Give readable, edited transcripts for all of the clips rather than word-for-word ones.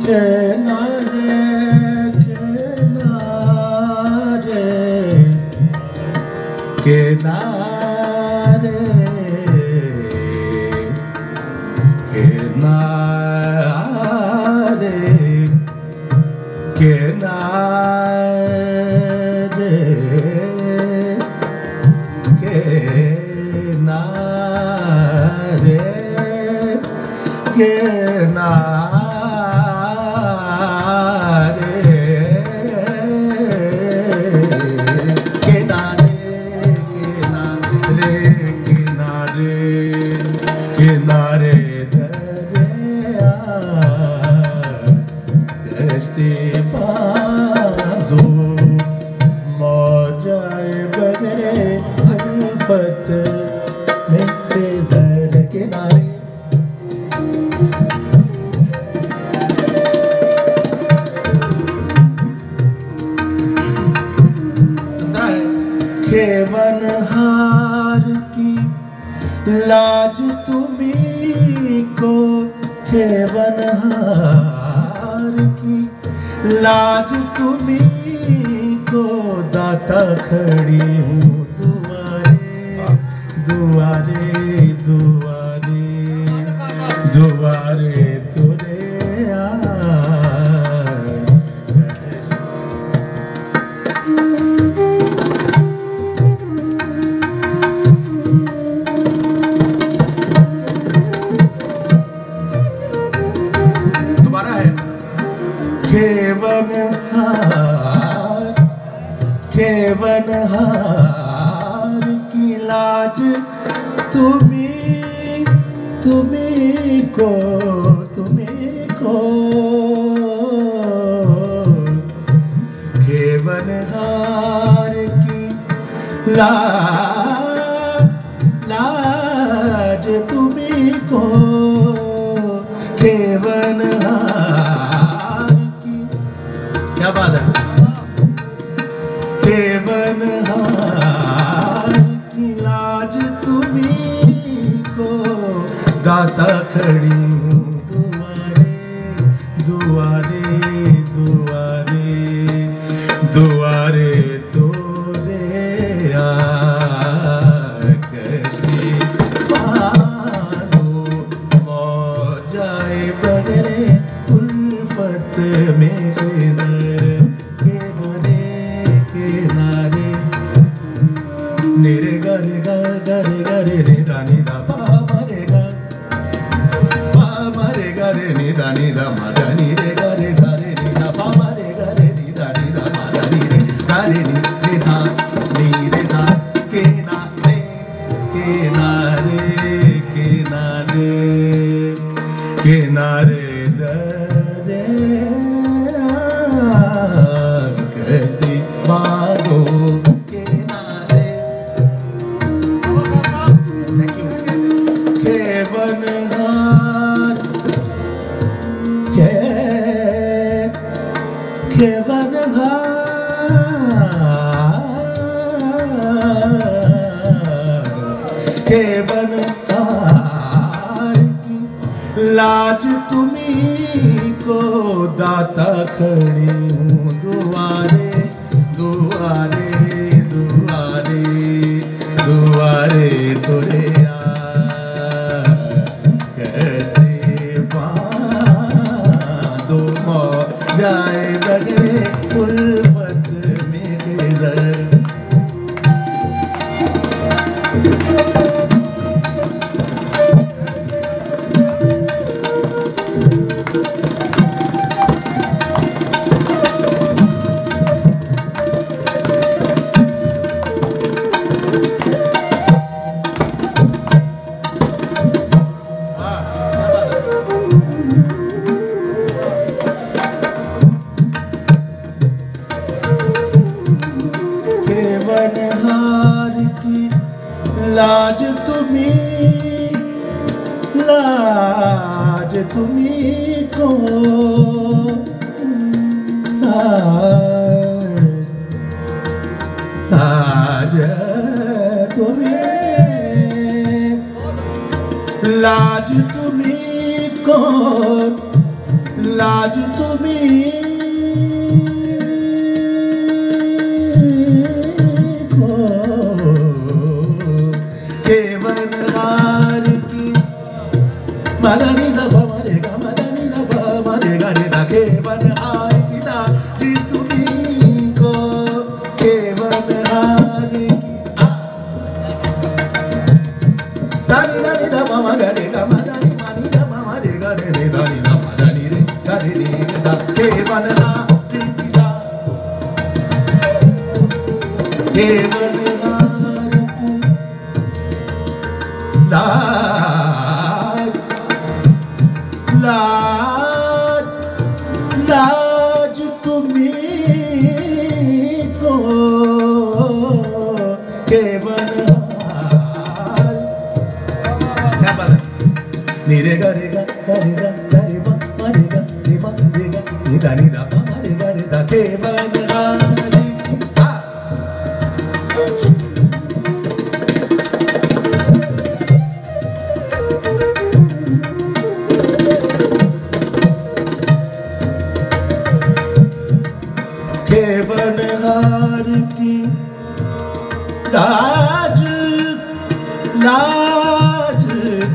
Can I किनारे किनारे किनारे किनारे किनारे दरिया कश्ती बांधो मौजाए बगरे उल्फत में खिज़र किनारे खेवनहार की लाज तुम्हीं को खेवनहार की लाज तुम्हीं को दाता खड़ी हूँ दुआरे दुआरे दुआरे दुआरे तुरे खेवनहार की लाज तुम्हीं को खेवनहार की लाज तुम्हीं को खेवनहार की क्या बात है खेवनहार की लाज तुम्हीं को दाता खड़ी हूँ दुआरे दुआरे दुआरे दुआरे तोरे कश्ती बांधो मौजाए बगरे उल्फत में खिज़र निरे गरे गरे गरे नि दानी दा पा मरे गा पा मरे गरे नि दानी दा मा दानी रे गरे सारे नि दा पा मरे गरे नि दानी दा मा दानी रे गरे नि रे सा किनारे किनारे किनारे किनारे दरिया कश्ती बांधो खेवनहार की लाज तुम्हीं को दाता खड़ी हूँ दुआरे दुआरे दुआरे दुआरे तुरे कश्ती बांधो मौजाए बगरे उल्फत में खिज़र खेवनहार की लाज तुम्हीं को लाज तुम्हीं लाज तुम्हीं को लाज तुम्हीं को केवन हार की लाज तुम्हीं को केवन हार की दानी दानी दा मामा गरे गा मदानी मानी दा मामा रे गा रे रे दानी दा मदानी रे गा रे रे दा केवन हार की केवन हार की लाज लाज लाज तुम्हीं को केवन हार क्या बात है नीरे गा रे गा रे गा रे बा रे गा रे बा रे गा नी दा पा रे गा रे दा केवन हार केवन हार की लाज लाज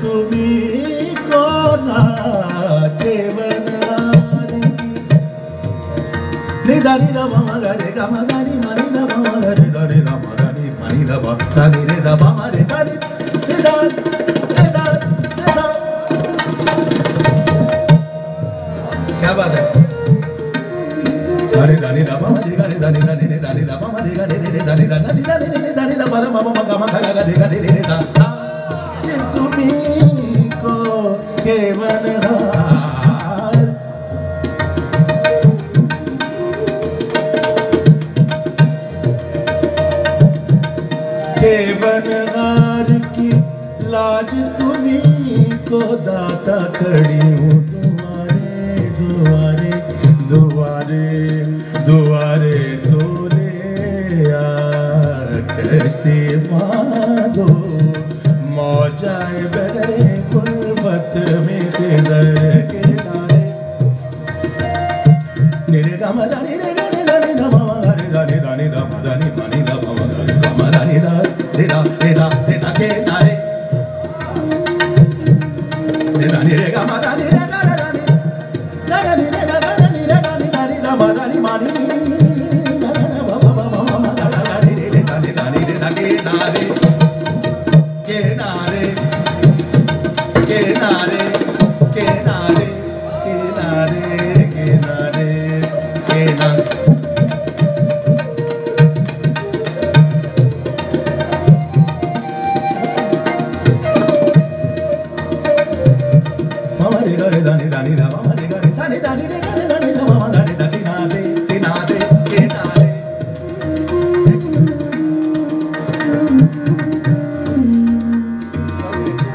तुम्हीं को ना केवन हार की निदा निदा मामा गरे गा मदानी मानी दा मामा गरे दा रे दा मदानी मानी दा बा सा नि रे दा मामा रे दा नि निदा निदा निदा क्या बात है सारे दानी दा मामा रे गा रे दानी दा ने दानी दा मामा रे गा रे रे दानी दा दानी दा ने दानी दा मामा मामा गा मा गा गा रे गा रे रे दा ये तुम्हीं को केवन हार केवन हार की लाज तुम्हीं को दाता खड़ी हूँ दुआरे दुआरे दुआरे दुआरे तोरे आ कश्ती बांधो मौजाए बगरे कुल्फत में खिज़र के नारे निरे गा मदानी रे गा रे दानी दा मामा गा रे दानी दानी दा मदानी मानी दा मामा गा रे दा मदानी दा रे दा रे दा रे दा के नारे रे दानी रे गा मदानी रे गा रे दानी गा रे रे गा रे रे दानी दानी दा मदानी मानी दा दा बाबा बाबा मामा गा गा रे रे दानी दानी रे दा के नारे के नारे के नारे के नारे के नारे के नारे के नारे मामा रे गा रे दानी दानी दा मामा रे गा रे सा ने दानी रे गा रे दानी दा मामा गा रे दा के नारे के नारे के नारे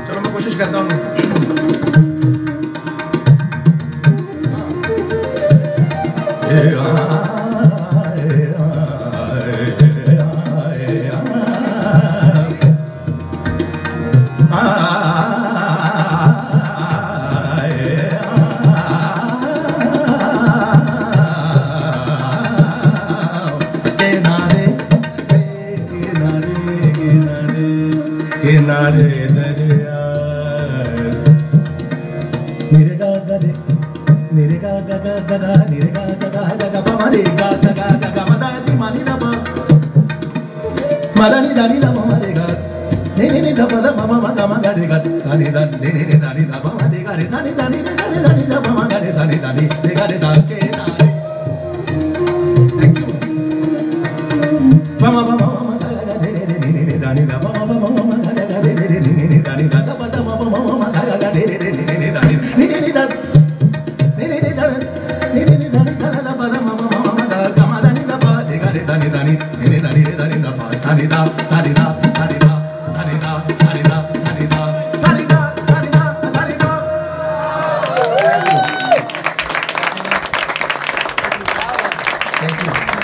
चलो मैं कोशिश करता हूँ किनारे दरिया निरे गा गा रे निरे गा गा गा गा गा निरे गा गा गा गा गा पा रे गा गा गा गा गा मदानी मानी दा पा मदानी दानी दा मामा रे गा ने ने दा पा दा मामा मा गा मा गा रे गा दानी दा ने दानी दा मामा रे गा रे सानी दानी रे गा रे दानी दा मामा गा रे सानी दानी रे गा रे दा के नारे थैंक यू मामा मामा मामा गा गा रे रे रे ने दानी दा मामा मामा मामा गा गा रे रे रे ने दानी दा दा पा दा मामा मामा मामा गा गा रे रे रे ने दानी ने दा ने दा ने दानी दा दा पा दा मामा मामा गा गा मा दानी दा पा रे गा रे दानी दानी ने दानी रे दानी दा पा सानी दा सानी दा सानी दा सानी दा सानी दा सानी दा सानी दा सानी दा सानी दा थैंक यू